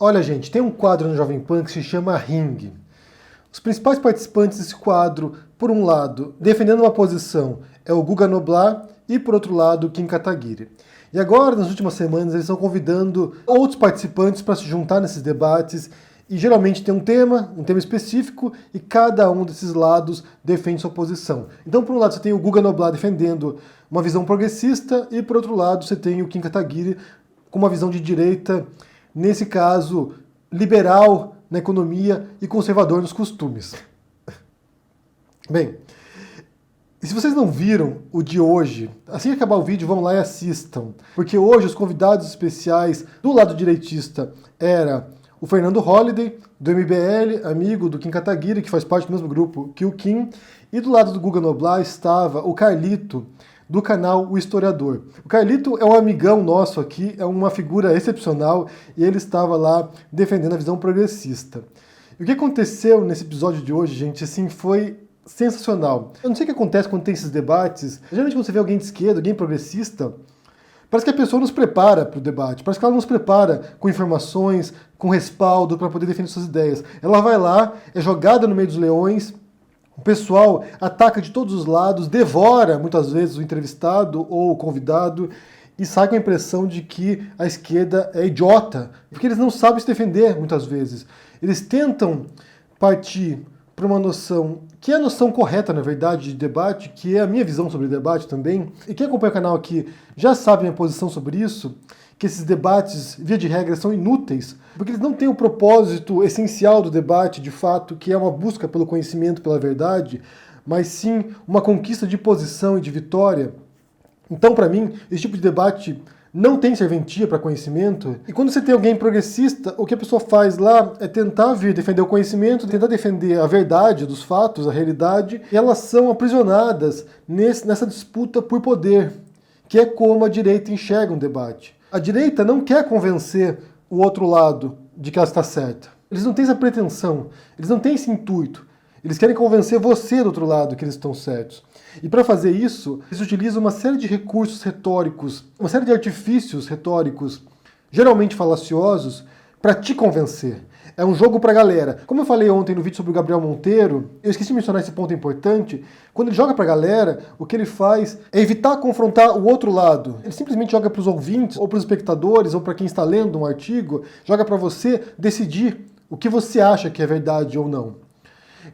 Olha, gente, tem um quadro no Jovem Pan que se chama Ring. Os principais participantes desse quadro, por um lado, defendendo uma posição, é o Guga Noblar e, por outro lado, o Kim Kataguiri. E agora, nas últimas semanas, eles estão convidando outros participantes para se juntar nesses debates e geralmente tem um tema específico e cada um desses lados defende sua posição. Então, por um lado, você tem o Guga Noblar defendendo uma visão progressista e, por outro lado, você tem o Kim Kataguiri com uma visão de direita, nesse caso, liberal na economia e conservador nos costumes. Bem, e se vocês não viram o de hoje, assim que acabar o vídeo, vão lá e assistam. Porque hoje os convidados especiais do lado direitista era o Fernando Holliday, do MBL, amigo do Kim Kataguiri, que faz parte do mesmo grupo que o Kim. E do lado do Guga Noblar estava o Carlito, do canal O Historiador. O Carlito é um amigão nosso aqui, é uma figura excepcional, e ele estava lá defendendo a visão progressista. E o que aconteceu nesse episódio de hoje, gente, assim, foi sensacional. Eu não sei o que acontece quando tem esses debates. Geralmente quando você vê alguém de esquerda, alguém progressista, parece que a pessoa nos prepara para o debate, parece que ela nos prepara com informações, com respaldo para poder defender suas ideias. Ela vai lá, é jogada no meio dos leões, o pessoal ataca de todos os lados, devora muitas vezes o entrevistado ou o convidado e sai com a impressão de que a esquerda é idiota, porque eles não sabem se defender muitas vezes. Eles tentam partir para uma noção, que é a noção correta, na verdade, de debate, que é a minha visão sobre debate também, e quem acompanha o canal aqui já sabe a minha posição sobre isso, que esses debates, via de regra, são inúteis, porque eles não têm o propósito essencial do debate, de fato, que é uma busca pelo conhecimento, pela verdade, mas sim uma conquista de posição e de vitória. Então, para mim, esse tipo de debate não tem serventia para conhecimento. E quando você tem alguém progressista, o que a pessoa faz lá é tentar vir defender o conhecimento, tentar defender a verdade dos fatos, a realidade, e elas são aprisionadas nessa disputa por poder, que é como a direita enxerga um debate. A direita não quer convencer o outro lado de que ela está certa. Eles não têm essa pretensão, eles não têm esse intuito. Eles querem convencer você do outro lado que eles estão certos. E para fazer isso, eles utilizam uma série de recursos retóricos, uma série de artifícios retóricos, geralmente falaciosos, para te convencer. É um jogo pra galera. Como eu falei ontem no vídeo sobre o Gabriel Monteiro, eu esqueci de mencionar esse ponto importante, quando ele joga pra galera, o que ele faz é evitar confrontar o outro lado. Ele simplesmente joga pros ouvintes, ou pros espectadores, ou para quem está lendo um artigo, joga pra você decidir o que você acha que é verdade ou não.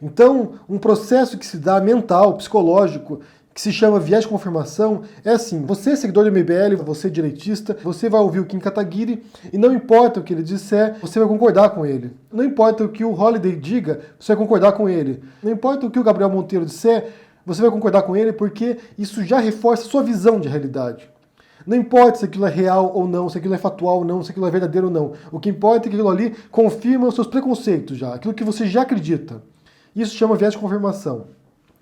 Então, um processo que se dá mental, psicológico, que se chama viés de confirmação, é assim: você, seguidor do MBL, você direitista, você vai ouvir o Kim Kataguiri e não importa o que ele disser, você vai concordar com ele. Não importa o que o Holliday diga, você vai concordar com ele. Não importa o que o Gabriel Monteiro disser, você vai concordar com ele, porque isso já reforça a sua visão de realidade. Não importa se aquilo é real ou não, se aquilo é factual ou não, se aquilo é verdadeiro ou não. O que importa é que aquilo ali confirma os seus preconceitos já, aquilo que você já acredita. Isso chama viés de confirmação.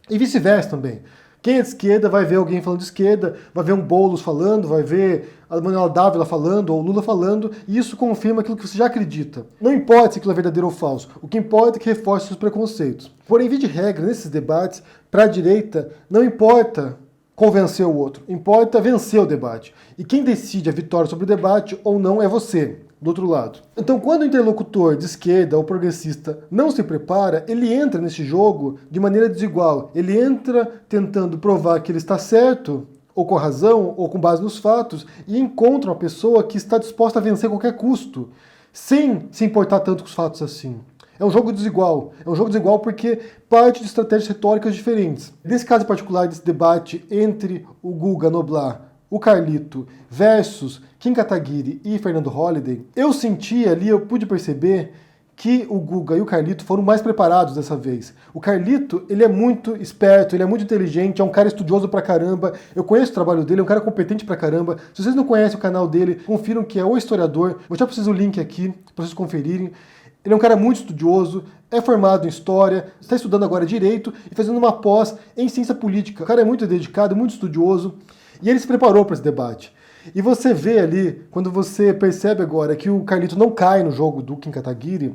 E vice-versa também. Quem é de esquerda vai ver alguém falando de esquerda, vai ver um Boulos falando, vai ver a Manuela Dávila falando, ou Lula falando, e isso confirma aquilo que você já acredita. Não importa se aquilo é verdadeiro ou falso, o que importa é que reforce seus preconceitos. Porém, via de regra, nesses debates, para a direita, não importa convencer o outro, importa vencer o debate. E quem decide a vitória sobre o debate ou não é você, do outro lado. Então, quando o interlocutor de esquerda ou progressista não se prepara, ele entra nesse jogo de maneira desigual. Ele entra tentando provar que ele está certo, ou com razão, ou com base nos fatos, e encontra uma pessoa que está disposta a vencer a qualquer custo, sem se importar tanto com os fatos assim. É um jogo desigual. É um jogo desigual porque parte de estratégias retóricas diferentes. Nesse caso particular, desse debate entre o Guga Noblar, o Carlito versus Kim Kataguiri e Fernando Holliday, eu senti ali, eu pude perceber que o Guga e o Carlito foram mais preparados dessa vez. O Carlito, ele é muito esperto, ele é muito inteligente, é um cara estudioso pra caramba, eu conheço o trabalho dele, é um cara competente pra caramba. Se vocês não conhecem o canal dele, confiram que é O Historiador, vou deixar pra vocês o link aqui, pra vocês conferirem. Ele é um cara muito estudioso, é formado em História, está estudando agora Direito e fazendo uma pós em Ciência Política. O cara é muito dedicado, muito estudioso, e ele se preparou para esse debate. E você vê ali, quando você percebe agora que o Carlito não cai no jogo do Kim Kataguiri,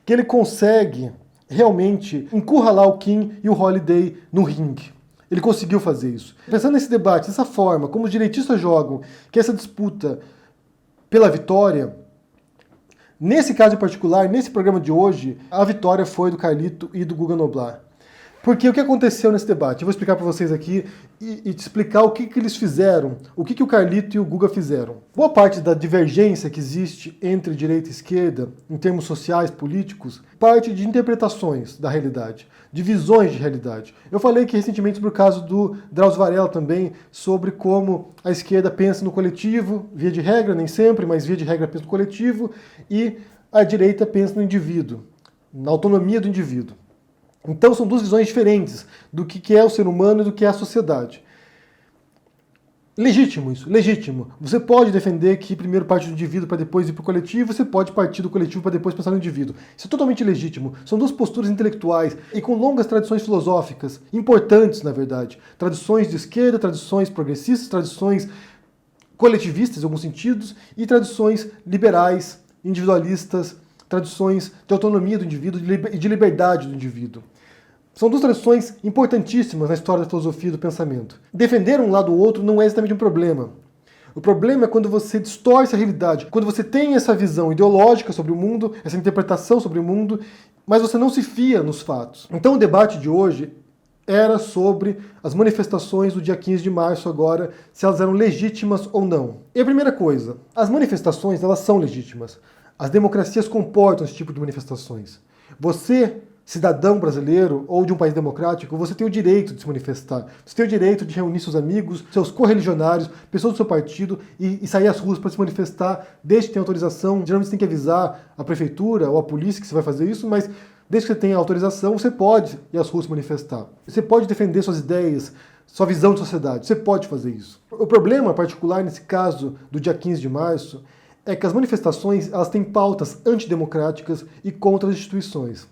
que ele consegue realmente encurralar o Kim e o Holliday no ringue. Ele conseguiu fazer isso. Pensando nesse debate, dessa forma, como os direitistas jogam, que essa disputa pela vitória, Nesse caso em particular, nesse programa de hoje, a vitória foi do Carlito e do Guga Noblar. Porque o que aconteceu nesse debate? Eu vou explicar para vocês aqui e te explicar o que eles fizeram, o que o Carlito e o Guga fizeram. Boa parte da divergência que existe entre direita e esquerda, em termos sociais, políticos, parte de interpretações da realidade, de visões de realidade. Eu falei aqui recentemente sobre o caso do Drauzio Varela também, sobre como a esquerda pensa no coletivo, via de regra, nem sempre, mas via de regra pensa no coletivo, e a direita pensa no indivíduo, na autonomia do indivíduo. Então são duas visões diferentes do que é o ser humano e do que é a sociedade. Legítimo isso, legítimo. Você pode defender que primeiro parte do indivíduo para depois ir para o coletivo, você pode partir do coletivo para depois pensar no indivíduo. Isso é totalmente legítimo. São duas posturas intelectuais e com longas tradições filosóficas, importantes na verdade. Tradições de esquerda, tradições progressistas, tradições coletivistas em alguns sentidos e tradições liberais, individualistas, tradições de autonomia do indivíduo e de liberdade do indivíduo. São duas tradições importantíssimas na história da filosofia e do pensamento. Defender um lado ou outro não é exatamente um problema. O problema é quando você distorce a realidade, quando você tem essa visão ideológica sobre o mundo, essa interpretação sobre o mundo, mas você não se fia nos fatos. Então o debate de hoje era sobre as manifestações do dia 15 de março agora, se elas eram legítimas ou não. E a primeira coisa, as manifestações elas são legítimas. As democracias comportam esse tipo de manifestações. Você, cidadão brasileiro ou de um país democrático, você tem o direito de se manifestar. Você tem o direito de reunir seus amigos, seus correligionários, pessoas do seu partido e sair às ruas para se manifestar, desde que tenha autorização. Geralmente você tem que avisar a prefeitura ou a polícia que você vai fazer isso, mas desde que você tenha autorização, você pode ir às ruas se manifestar. Você pode defender suas ideias, sua visão de sociedade. Você pode fazer isso. O problema particular nesse caso do dia 15 de março é que as manifestações elas têm pautas antidemocráticas e contra as instituições.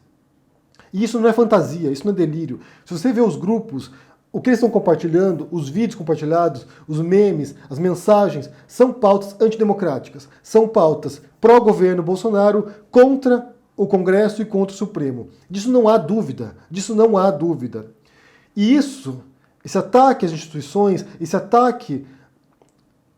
E isso não é fantasia, isso não é delírio. Se você vê os grupos, o que eles estão compartilhando, os vídeos compartilhados, os memes, as mensagens, são pautas antidemocráticas. São pautas pró-governo Bolsonaro contra o Congresso e contra o Supremo. Disso não há dúvida, disso não há dúvida. E isso, esse ataque às instituições, esse ataque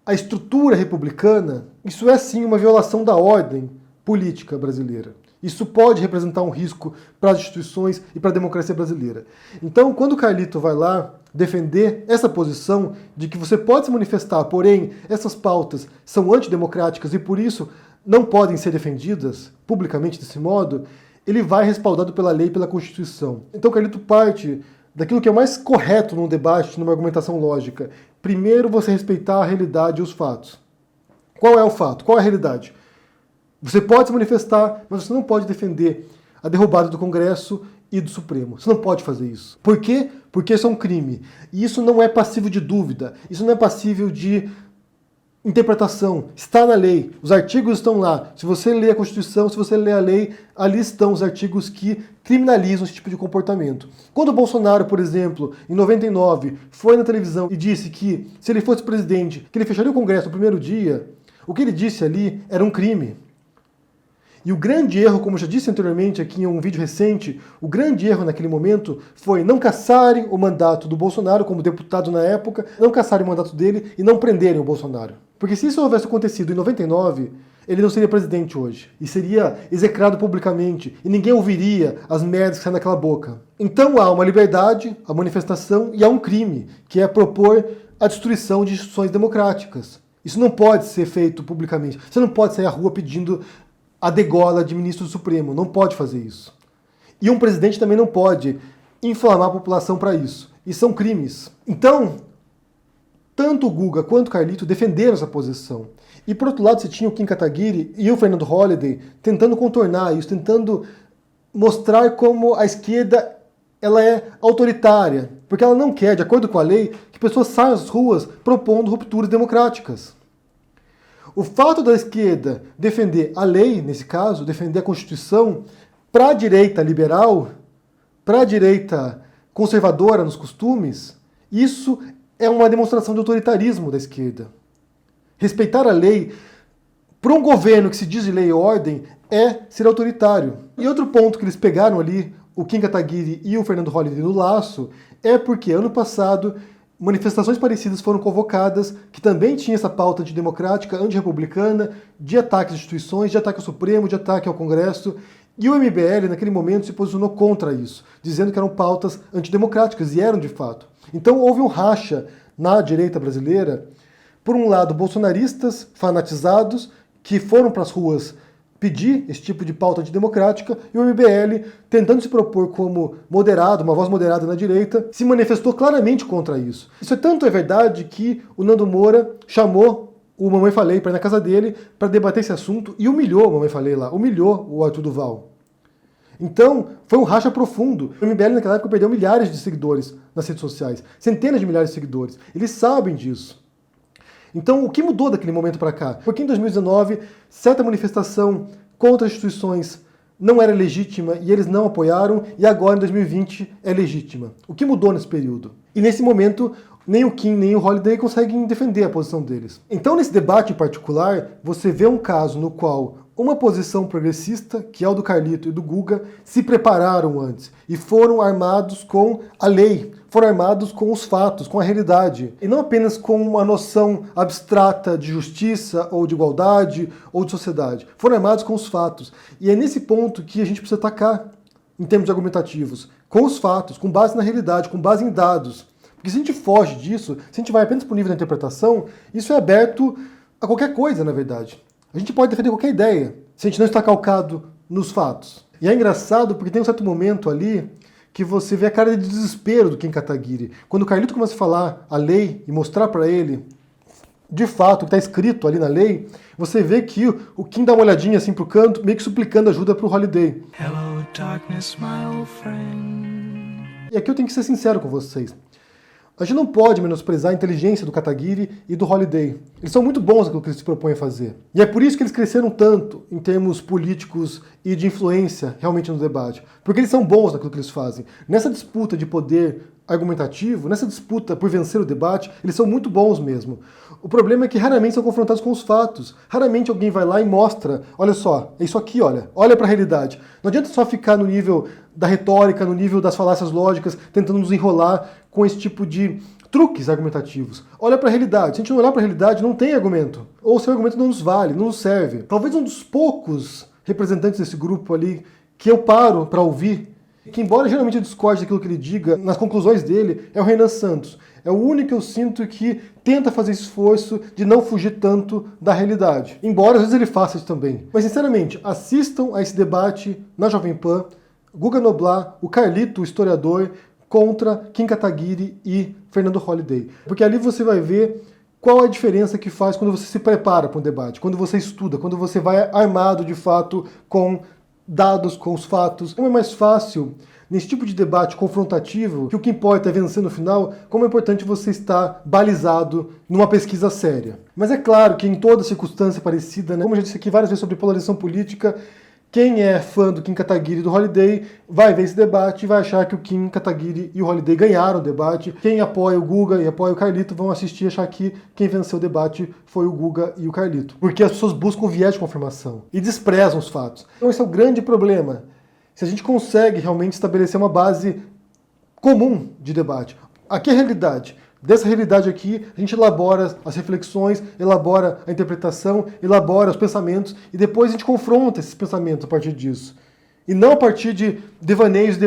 à estrutura republicana, isso é sim uma violação da ordem política brasileira. Isso pode representar um risco para as instituições e para a democracia brasileira. Então, quando o Carlito vai lá defender essa posição de que você pode se manifestar, porém essas pautas são antidemocráticas e por isso não podem ser defendidas publicamente desse modo, ele vai respaldado pela lei e pela Constituição. Então o Carlito parte daquilo que é mais correto num debate, numa argumentação lógica. Primeiro você respeitar a realidade e os fatos. Qual é o fato? Qual é a realidade? Você pode se manifestar, mas você não pode defender a derrubada do Congresso e do Supremo. Você não pode fazer isso. Por quê? Porque isso é um crime. E isso não é passível de dúvida. Isso não é passível de interpretação. Está na lei. Os artigos estão lá. Se você lê a Constituição, se você lê a lei, ali estão os artigos que criminalizam esse tipo de comportamento. Quando o Bolsonaro, por exemplo, em 99, foi na televisão e disse que se ele fosse presidente, que ele fecharia o Congresso no primeiro dia, o que ele disse ali era um crime. E o grande erro, como eu já disse anteriormente aqui em um vídeo recente, o grande erro naquele momento foi não cassarem o mandato do Bolsonaro como deputado na época, não cassarem o mandato dele e não prenderem o Bolsonaro. Porque se isso houvesse acontecido em 99, ele não seria presidente hoje. E seria execrado publicamente. E ninguém ouviria as merdas que saem daquela boca. Então há uma liberdade, a manifestação, e há um crime, que é propor a destruição de instituições democráticas. Isso não pode ser feito publicamente. Você não pode sair à rua pedindo a degola de ministro do Supremo. Não pode fazer isso. E um presidente também não pode inflamar a população para isso. E são crimes. Então, tanto o Guga quanto o Carlito defenderam essa posição. E por outro lado, você tinha o Kim Kataguiri e o Fernando Holliday tentando contornar isso, tentando mostrar como a esquerda ela é autoritária, porque ela não quer, de acordo com a lei, que pessoas saiam às ruas propondo rupturas democráticas. O fato da esquerda defender a lei, nesse caso, defender a Constituição, para a direita liberal, para a direita conservadora nos costumes, isso é uma demonstração de autoritarismo da esquerda. Respeitar a lei para um governo que se diz de lei e ordem é ser autoritário. E outro ponto que eles pegaram ali, o Kim Kataguiri e o Fernando Holliday no laço, é porque ano passado manifestações parecidas foram convocadas, que também tinha essa pauta antidemocrática, antirrepublicana, de ataque às instituições, de ataque ao Supremo, de ataque ao Congresso. E o MBL, naquele momento, se posicionou contra isso, dizendo que eram pautas antidemocráticas, e eram de fato. Então houve um racha na direita brasileira, por um lado, bolsonaristas fanatizados, que foram para as ruas pedir esse tipo de pauta antidemocrática, e o MBL, tentando se propor como moderado, uma voz moderada na direita, se manifestou claramente contra isso. Isso é tanto é verdade que o Nando Moura chamou o Mamãe Falei para ir na casa dele para debater esse assunto e humilhou o Mamãe Falei lá, humilhou o Arthur Duval. Então, foi um racha profundo. O MBL naquela época perdeu milhares de seguidores nas redes sociais, centenas de milhares de seguidores. Eles sabem disso. Então, o que mudou daquele momento para cá? Porque em 2019, certa manifestação contra as instituições não era legítima e eles não apoiaram, e agora em 2020 é legítima. O que mudou nesse período? E nesse momento, nem o Kim nem o Holliday conseguem defender a posição deles. Então, nesse debate em particular, você vê um caso no qual uma posição progressista, que é o do Carlito e do Guga, se prepararam antes e foram armados com a lei, foram armados com os fatos, com a realidade, e não apenas com uma noção abstrata de justiça ou de igualdade ou de sociedade. Foram armados com os fatos. E é nesse ponto que a gente precisa atacar, em termos argumentativos, com os fatos, com base na realidade, com base em dados. Porque se a gente foge disso, se a gente vai apenas para o nível da interpretação, isso é aberto a qualquer coisa, na verdade. A gente pode defender qualquer ideia, se a gente não está calcado nos fatos. E é engraçado porque tem um certo momento ali que você vê a cara de desespero do Kim Kataguiri. Quando o Carlito começa a falar a lei e mostrar para ele, de fato, o que está escrito ali na lei, você vê que o Kim dá uma olhadinha assim pro canto, meio que suplicando ajuda pro Holliday. Hello, darkness, my old friend. E aqui eu tenho que ser sincero com vocês. A gente não pode menosprezar a inteligência do Kataguiri e do Holliday. Eles são muito bons naquilo que eles se propõem a fazer. E é por isso que eles cresceram tanto em termos políticos e de influência realmente no debate. Porque eles são bons naquilo que eles fazem. Nessa disputa de poder argumentativo, nessa disputa por vencer o debate, eles são muito bons mesmo. O problema é que raramente são confrontados com os fatos. Raramente alguém vai lá e mostra, olha só, é isso aqui, olha para a realidade. Não adianta só ficar no nível da retórica, no nível das falácias lógicas, tentando nos enrolar com esse tipo de truques argumentativos. Olha para a realidade. Se a gente não olhar para a realidade, não tem argumento. Ou o seu argumento não nos vale, não nos serve. Talvez um dos poucos representantes desse grupo ali que eu paro para ouvir, que embora geralmente eu discorde daquilo que ele diga, nas conclusões dele, é o Renan Santos. É o único que eu sinto que tenta fazer esforço de não fugir tanto da realidade. Embora às vezes ele faça isso também. Mas sinceramente, assistam a esse debate na Jovem Pan, Guga Noblat, o Carlito, o historiador, contra Kim Kataguiri e Fernando Holliday. Porque ali você vai ver qual é a diferença que faz quando você se prepara para um debate, quando você estuda, quando você vai armado de fato com dados, com os fatos. Como é mais fácil, nesse tipo de debate confrontativo, que o que importa é vencer no final, como é importante você estar balizado numa pesquisa séria. Mas é claro que em toda circunstância parecida, né, como eu já disse aqui várias vezes sobre polarização política, quem é fã do Kim Kataguiri e do Holliday vai ver esse debate e vai achar que o Kim Kataguiri e o Holliday ganharam o debate. Quem apoia o Guga e apoia o Carlito vão assistir e achar que quem venceu o debate foi o Guga e o Carlito. Porque as pessoas buscam viés de confirmação e desprezam os fatos. Então esse é o grande problema. Se a gente consegue realmente estabelecer uma base comum de debate. Aqui é a realidade. Dessa realidade aqui, a gente elabora as reflexões, elabora a interpretação, elabora os pensamentos e depois a gente confronta esses pensamentos a partir disso. E não a partir de devaneios,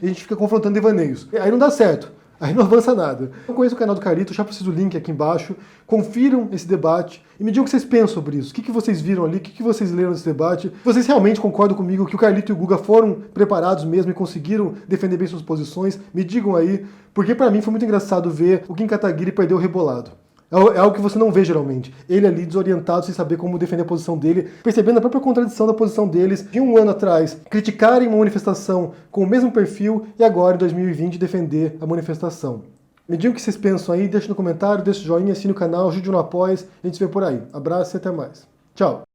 e a gente fica confrontando devaneios. Aí não dá certo. Aí não avança nada. Eu conheço o canal do Carlito, já preciso do link aqui embaixo. Confiram esse debate e me digam o que vocês pensam sobre isso. O que vocês viram ali, o que vocês leram nesse debate. Vocês realmente concordam comigo que o Carlito e o Guga foram preparados mesmo e conseguiram defender bem suas posições? Me digam aí, porque pra mim foi muito engraçado ver o Kim Kataguiri perder o rebolado. É algo que você não vê geralmente. Ele ali desorientado, sem saber como defender a posição dele, percebendo a própria contradição da posição deles de um ano atrás, criticarem uma manifestação com o mesmo perfil e agora, em 2020, defender a manifestação. Me digam o que vocês pensam aí, deixa no comentário, deixa o joinha, assine o canal, ajude no apoio, a gente se vê por aí. Abraço e até mais. Tchau!